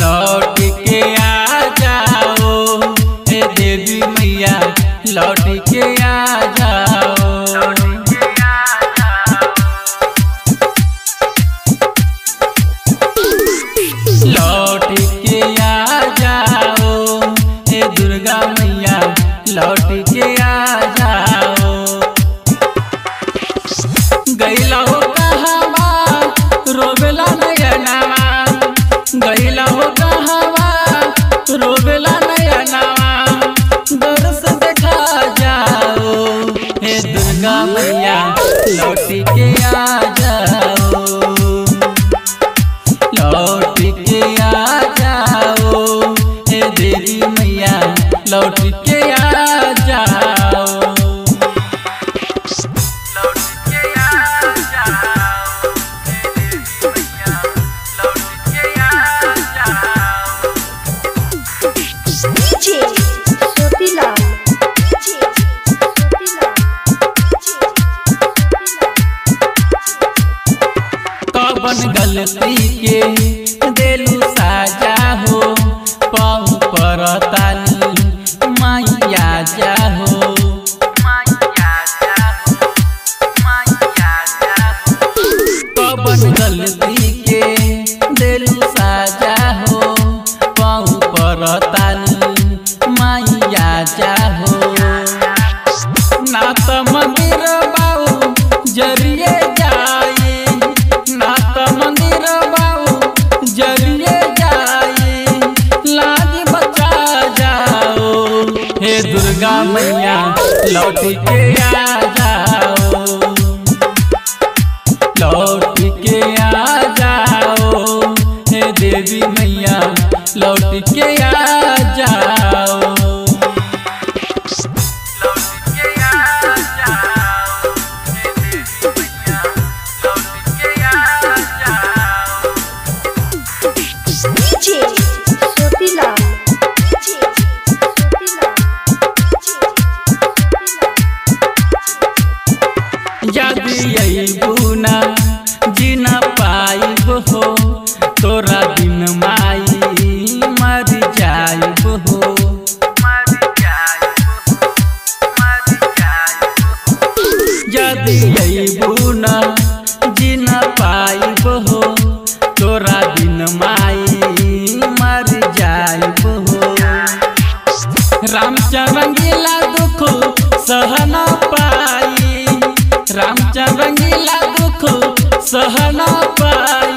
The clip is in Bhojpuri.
लौट के आ जाओ हे देवी मैया, लौट के आ जाओ। लौट के आ जाओ हे दुर्गा मैया, लौट के आ जाओ। गईला हो कहवा रोवेला नयनवा, गईला हो कहवा रोवेला नयनवा, दर्श देखा जाओ हे दुर्गा मैया, लौट के आ जाओ। लौट के आ जाओ हे देवी मैया, लौट के आ जाओ। कौन गलती के देलू साजा हो, पाँव पर तानी मैया जा हो। कौन गलती के देलू साजा हो, पाँव पर तानी मैया जा हो। ना तो मंदिर बाऊ जरिए जाए, ना तो मंदिर बाऊ जरिए जाए, लाज बचा जाओ हे दुर्गा मैया, लौट के आ जाओ। लौट के आ जाओ हे देवी मैया, लौट के आ जाओ। यदि अइबू ना जी न पाइब हो, तोरा बिन माई मर जाइब हो। यदि अइबू ना जी न पाइब हो, तोरा बिन माई मर जाइब हो। रामचंद्र रंगीला दुख सह न पाई, रामचंद्र रंगीला दुख सह न पाई।